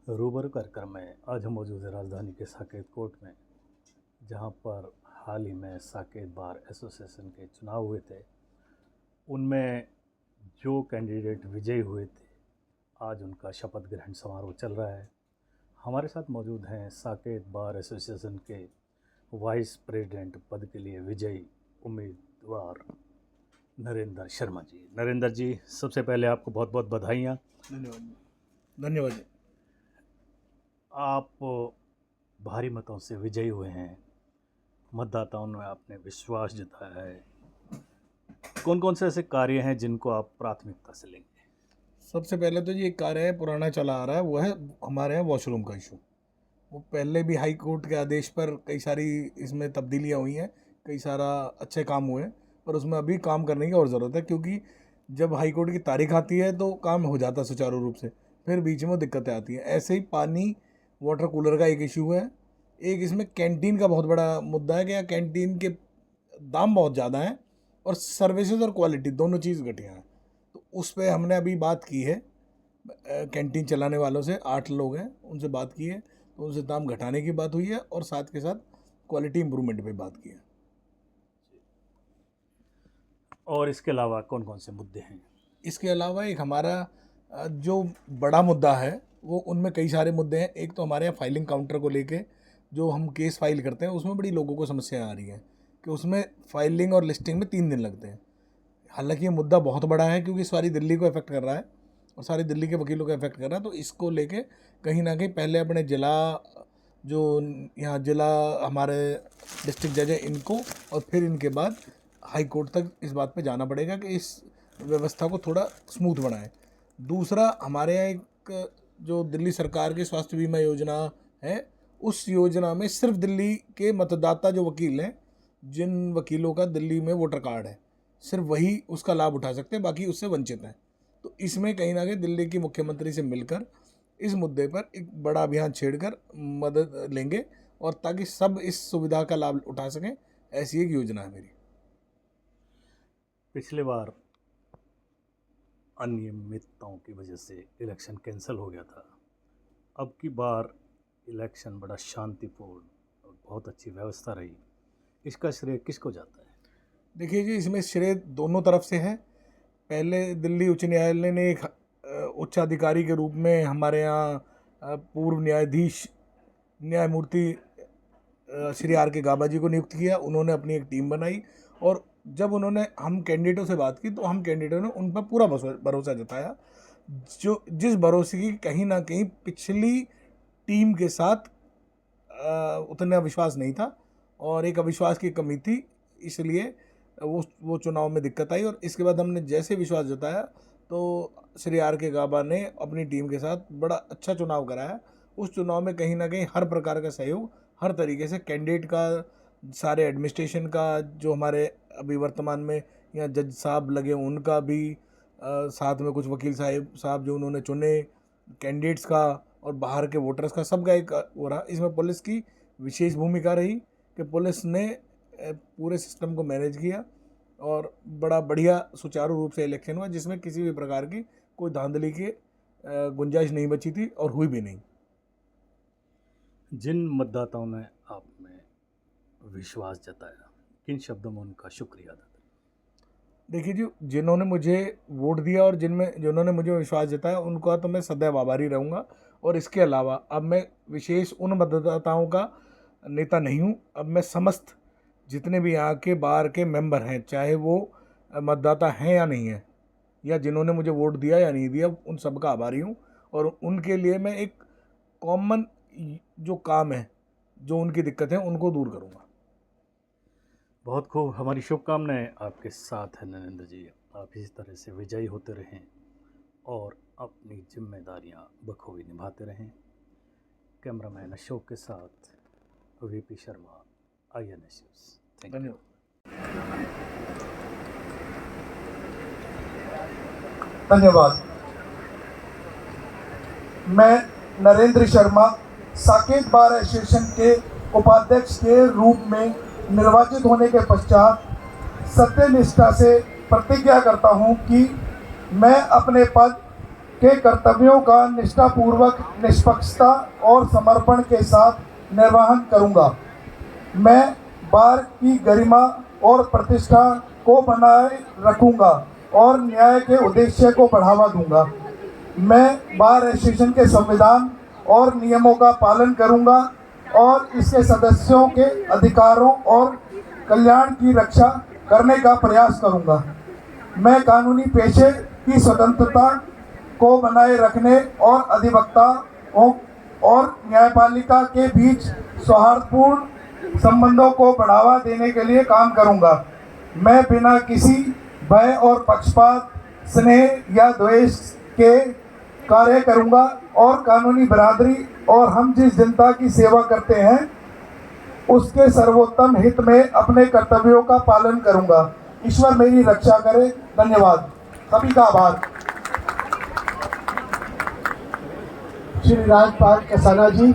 रूबरू कार्यक्रम में आज हम मौजूद है राजधानी के साकेत कोर्ट में, जहां पर हाल ही में साकेत बार एसोसिएशन के चुनाव हुए थे। उनमें जो कैंडिडेट विजयी हुए थे, आज उनका शपथ ग्रहण समारोह चल रहा है। हमारे साथ मौजूद हैं साकेत बार एसोसिएशन के वाइस प्रेसिडेंट पद के लिए विजयी उम्मीदवार नरेंद्र शर्मा जी। नरेंद्र जी, सबसे पहले आपको बहुत बहुत बधाइयाँ। धन्यवाद जी। आप भारी मतों से विजयी हुए हैं, मतदाताओं ने आपने विश्वास जताया है। कौन कौन से ऐसे कार्य हैं जिनको आप प्राथमिकता से लेंगे? सबसे पहले तो ये कार्य है पुराना चला आ रहा है, वो है हमारे यहाँ वॉशरूम का इशू। वो पहले भी हाई कोर्ट के आदेश पर कई सारी इसमें तब्दीलियाँ हुई हैं, कई सारा अच्छे काम हुए, पर उसमें अभी काम करने की और ज़रूरत है, क्योंकि जब हाई कोर्ट की तारीख आती है तो काम हो जाता है सुचारू रूप से, फिर बीच में दिक्कतें आती हैं। ऐसे ही पानी वाटर कूलर का एक इशू है। एक इसमें कैंटीन का बहुत बड़ा मुद्दा है कि यहाँ कैंटीन के दाम बहुत ज़्यादा हैं और सर्विसेज और क्वालिटी दोनों चीज़ घटिया हैं। तो उस पर हमने अभी बात की है कैंटीन चलाने वालों से, 8 लोग हैं, उनसे बात की है, तो उनसे दाम घटाने की बात हुई है और साथ के साथ क्वालिटी इम्प्रूवमेंट पे बात की है। और इसके अलावा कौन कौन से मुद्दे हैं? इसके अलावा एक हमारा जो बड़ा मुद्दा है वो, उनमें कई सारे मुद्दे हैं। एक तो हमारे यहाँ फाइलिंग काउंटर को लेके जो हम केस फाइल करते हैं, उसमें बड़ी लोगों को समस्या आ रही है कि उसमें फाइलिंग और लिस्टिंग में 3 दिन लगते हैं। हालांकि ये मुद्दा बहुत बड़ा है, क्योंकि सारी दिल्ली को इफेक्ट कर रहा है और सारी दिल्ली के वकीलों को इफेक्ट कर रहा है। तो इसको लेके कहीं ना कहीं पहले अपने जिला, जो यहाँ जिला हमारे डिस्ट्रिक्ट जज है, इनको, और फिर इनके बाद हाई कोर्ट तक इस बात पे जाना पड़ेगा कि इस व्यवस्था को थोड़ा स्मूथ बनाएं। दूसरा, हमारे यहाँ एक जो दिल्ली सरकार की स्वास्थ्य बीमा योजना है, उस योजना में सिर्फ दिल्ली के मतदाता जो वकील हैं, जिन वकीलों का दिल्ली में वोटर कार्ड है, सिर्फ वही उसका लाभ उठा सकते हैं, बाकी उससे वंचित हैं। तो इसमें कहीं ना कहीं दिल्ली की मुख्यमंत्री से मिलकर इस मुद्दे पर एक बड़ा अभियान छेड़कर मदद लेंगे, और ताकि सब इस सुविधा का लाभ उठा सकें, ऐसी एक योजना है मेरी। पिछले बार अनियमितताओं की वजह से इलेक्शन कैंसिल हो गया था। अब की बार इलेक्शन बड़ा शांतिपूर्ण और बहुत अच्छी व्यवस्था रही। इसका श्रेय किसको जाता है? देखिए जी, इसमें श्रेय दोनों तरफ से है। पहले दिल्ली उच्च न्यायालय ने एक उच्चाधिकारी के रूप में हमारे यहाँ पूर्व न्यायाधीश न्यायमूर्ति श्री आर के गाबा जी को नियुक्त किया। उन्होंने अपनी एक टीम बनाई, और जब उन्होंने हम कैंडिडेटों से बात की तो हम कैंडिडेटों ने उन पर पूरा भरोसा जताया, जो जिस भरोसे की कहीं ना कहीं पिछली टीम के साथ उतना विश्वास नहीं था और एक अविश्वास की कमी थी, इसलिए वो चुनाव में दिक्कत आई। और इसके बाद हमने जैसे विश्वास जताया तो श्री आर के गाबा ने अपनी टीम के साथ बड़ा अच्छा चुनाव कराया। उस चुनाव में कहीं ना कहीं हर प्रकार का सहयोग, हर तरीके से कैंडिडेट का, सारे एडमिनिस्ट्रेशन का, जो हमारे अभी वर्तमान में यहाँ जज साहब लगे उनका भी, साथ में कुछ वकील साहब जो उन्होंने चुने, कैंडिडेट्स का और बाहर के वोटर्स का, सबका एक हो रहा। इसमें पुलिस की विशेष भूमिका रही कि पुलिस ने पूरे सिस्टम को मैनेज किया और बड़ा बढ़िया सुचारू रूप से इलेक्शन हुआ, जिसमें किसी भी प्रकार की कोई धांधली की गुंजाइश नहीं बची थी और हुई भी नहीं। जिन मतदाताओं ने आप में विश्वास जताया, किन शब्दों में उनका शुक्रिया अदा करें? देखिए जी, जिन्होंने मुझे वोट दिया और जिन्होंने मुझे विश्वास जताया, उनका तो मैं सदैव आभारी रहूँगा। और इसके अलावा अब मैं विशेष उन मतदाताओं का नेता नहीं हूँ। अब मैं समस्त जितने भी यहाँ के बाहर के मेंबर हैं, चाहे वो मतदाता हैं या नहीं हैं, या जिन्होंने मुझे वोट दिया या नहीं दिया, उन सब का आभारी हूँ। और उनके लिए मैं एक कॉमन जो काम है, जो उनकी दिक्कत है, उनको दूर करूँगा। बहुत खूब, हमारी शुभकामनाएं आपके साथ है नरेंद्र जी। आप इसी तरह से विजयी होते रहें और अपनी जिम्मेदारियां बखूबी निभाते रहें। कैमरामैन अशोक के साथ वीपी शर्मा, INS न्यूज़। धन्यवाद। धन्यवाद। मैं नरेंद्र शर्मा साकेत बार एसोसिएशन के उपाध्यक्ष के रूप में निर्वाचित होने के पश्चात सत्यनिष्ठा से प्रतिज्ञा करता हूं कि मैं अपने पद के कर्तव्यों का निष्ठापूर्वक, निष्पक्षता और समर्पण के साथ निर्वहन करूंगा। मैं बार की गरिमा और प्रतिष्ठा को बनाए रखूंगा और न्याय के उद्देश्य को बढ़ावा दूंगा। मैं बार एसोसिएशन के संविधान और नियमों का पालन करूंगा और इसके सदस्यों के अधिकारों और कल्याण की रक्षा करने का प्रयास करूंगा। मैं कानूनी पेशे की स्वतंत्रता को बनाए रखने और अधिवक्ताओं और न्यायपालिका के बीच सौहार्दपूर्ण संबंधों को बढ़ावा देने के लिए काम करूंगा। मैं बिना किसी भय और पक्षपात, स्नेह या द्वेष के कार्य करूंगा और कानूनी बराबरी और हम जिस जनता की सेवा करते हैं उसके सर्वोत्तम हित में अपने कर्तव्यों का पालन करूंगा। ईश्वर मेरी रक्षा करे। धन्यवाद। सभी का आभार। श्री राजपाल कसाना जी।